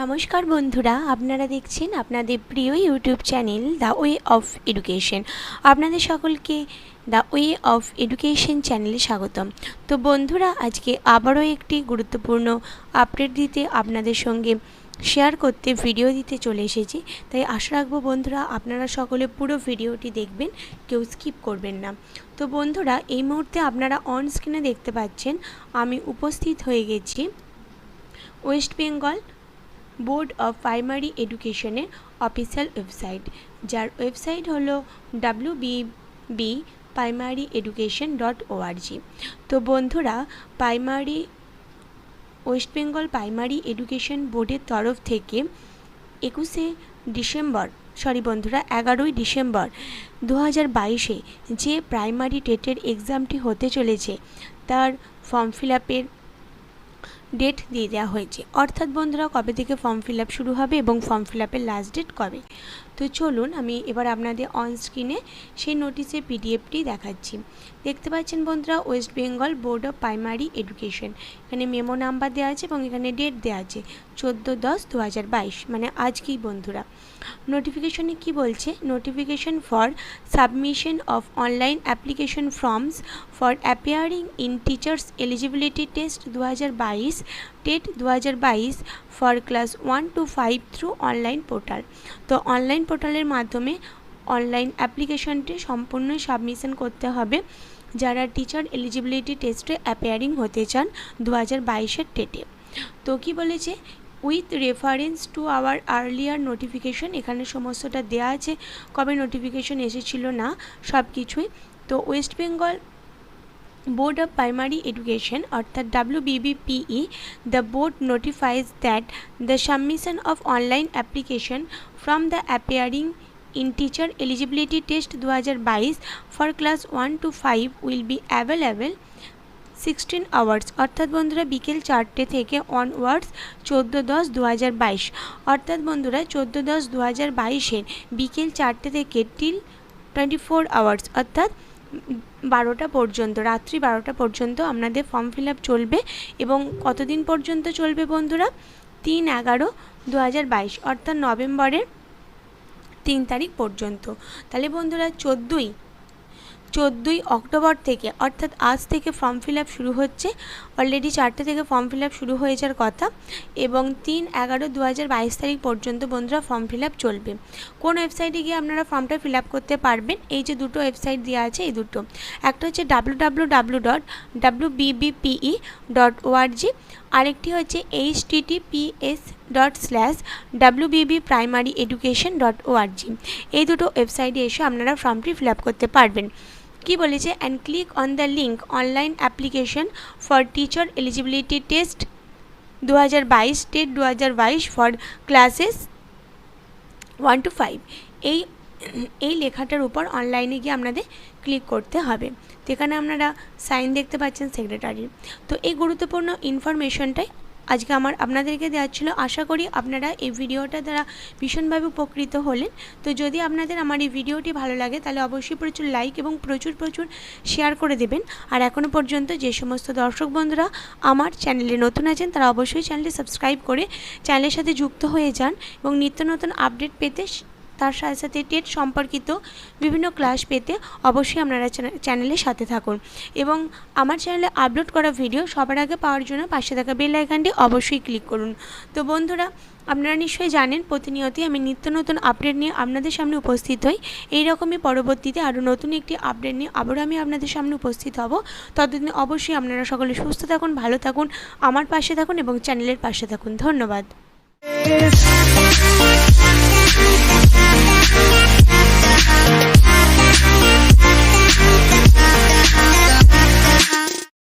নমস্কার বন্ধুরা, আপনারা দেখছেন আপনাদের প্রিয় YouTube channel the way of education. আপনাদের সকলকে দ্য ওয়ে অফ এডুকেশন চ্যানেলে স্বাগতম। তো বন্ধুরা, আজকে আবারও একটি গুরুত্বপূর্ণ আপডেট দিতে আপনাদের সঙ্গে শেয়ার করতে ভিডিও দিতে চলে এসেছি। তাই আশা রাখবো বন্ধুরা আপনারা সকলে পুরো ভিডিওটি দেখবেন, কেউ স্কিপ করবেন না। তো বন্ধুরা, এই মুহূর্তে আপনারা অন স্ক্রিনে দেখতে পাচ্ছেন আমি উপস্থিত হয়ে গেছি West Bengal board of primary এডুকেশনের অফিসিয়াল ওয়েবসাইট, যার ওয়েবসাইট হলো www.primaryeducation.org। তো বন্ধুরা, ওয়েস্ট বেঙ্গল প্রাইমারি এডুকেশন বোর্ডের তরফ থেকে 11ই ডিসেম্বর 2022 যে প্রাইমারি টেটের এক্সামটি হতে চলেছে তার ফর্ম ফিল আপের ডেট দিয়ে দেওয়া হয়েছে। অর্থাৎ বন্ধুরা, কবে থেকে ফর্ম ফিল আপ শুরু হবে এবং ফর্ম ফিল আপের লাস্ট ডেট কবে। তো চলুন আমি এবার আপনাদের অন স্ক্রিনে সেই নোটিশের পিডিএফটি দেখাচ্ছি। দেখতে পাচ্ছেন বন্ধুরা, West Bengal board of primary education, এখানে মেমো নাম্বার দেওয়া আছে এবং এখানে ডেট দেওয়া আছে 14/10/2022, মানে আজকেই বন্ধুরা। নোটিফিকেশনে কি বলছে? Notification for submission of online application forms for appearing in teachers eligibility test 2022 TET 2022 for class 1 to 5 through online portal. তো অনলাইন পোর্টালের মাধ্যমে অনলাইন অ্যাপ্লিকেশনটি সম্পূর্ণ সাবমিশন করতে হবে যারা টিচার এলিজিবিলিটি টেস্টে অ্যাপিয়ারিং হতে চান 2022-এর টেটে। তো কি বলেছে? With reference to our earlier notification, এখানে সমস্তটা দেওয়া আছে, কবে নোটিফিকেশন এসেছিল না সব কিছুই। তো West Bengal Board of Primary Education অর্থাৎ WBBPE, the board notifies that the submission of online application from the appearing in teacher eligibility test 2022 for class 1 to 5 will be available 16 hours, অর্থাৎ বন্ধুরা বিকেল 4টে থেকে অনওয়ার্ডস 14/10/2022, অর্থাৎ বন্ধুরা 14/10/2022 বিকেল 4টে থেকে টিল 24 hours, অর্থাৎ 12টা পর্যন্ত, রাত্রি 12টা পর্যন্ত আপনাদের ফর্ম ফিল আপ চলবে। এবং কতদিন পর্যন্ত চলবে বন্ধুরা? 3/11/2022, অর্থাৎ নভেম্বরের 3 তারিখ পর্যন্ত। তাহলে বন্ধুরা 14ই অক্টোবর থেকে, অর্থাৎ আজ থেকে ফর্ম ফিল আপ শুরু হচ্ছে। অলরেডি 4টে থেকে ফর্ম ফিল আপ শুরু হয়ে যাওয়ার কথা এবং 3/11/2022 তারিখ পর্যন্ত বন্ধুরা ফর্ম ফিল আপ চলবে। কোন ওয়েবসাইটে গিয়ে আপনারা ফর্মটা ফিল আপ করতে পারবেন? এই যে দুটো ওয়েবসাইট দেওয়া আছে, এই দুটো, একটা হচ্ছে www.wbppe.org, আরেকটি হচ্ছে https://wbbprimaryeducation.org। এই দুটো ওয়েবসাইটে এসে আপনারা ফর্মটি ফিল আপ করতে পারবেন। কি বলেছে? And click on the link online application for teacher eligibility test 2022 TET 2022 for classes 1 to 5। এই লেখাটার উপর অনলাইনে গিয়ে আপনাদের ক্লিক করতে হবে। তো এখানে আপনারা সাইন দেখতে পাচ্ছেন সেক্রেটারির। তো এই গুরুত্বপূর্ণ ইনফরমেশনটাই আজকে আপনাদেরকে দেওয়া ছিল। আশা করি আপনারা এই ভিডিওটা দ্বারা ভীষণভাবে উপকৃত হলেন। তো যদি আপনাদের আমার এই ভিডিওটি ভালো লাগে তাহলে অবশ্যই প্রচুর লাইক এবং প্রচুর শেয়ার করে দেবেন। আর এখনও পর্যন্ত যে সমস্ত দর্শক বন্ধুরা আমার চ্যানেলে নতুন আছেন তারা অবশ্যই চ্যানেলটি সাবস্ক্রাইব করে চ্যানেলের সাথে যুক্ত হয়ে যান এবং নিত্য নতুন আপডেট পেতে, তার সাথে সাথে টেট সম্পর্কিত বিভিন্ন ক্লাস পেতে অবশ্যই আপনারা চ্যানেলের সাথে থাকুন এবং আমার চ্যানেলে আপলোড করা ভিডিও সবার আগে পাওয়ার জন্য পাশে থাকা বেল আইকনটি অবশ্যই ক্লিক করুন। তো বন্ধুরা, আপনারা নিশ্চয়ই জানেন প্রতিনিয়তই আমি নিত্য নতুন আপডেট নিয়ে আপনাদের সামনে উপস্থিত হই। এই রকমই পরবর্তীতে আরও নতুন একটি আপডেট নিয়ে আবারও আমি আপনাদের সামনে উপস্থিত হব। ততদিন অবশ্যই আপনারা সকলে সুস্থ থাকুন, ভালো থাকুন, আমার পাশে থাকুন এবং চ্যানেলের পাশে থাকুন। ধন্যবাদ।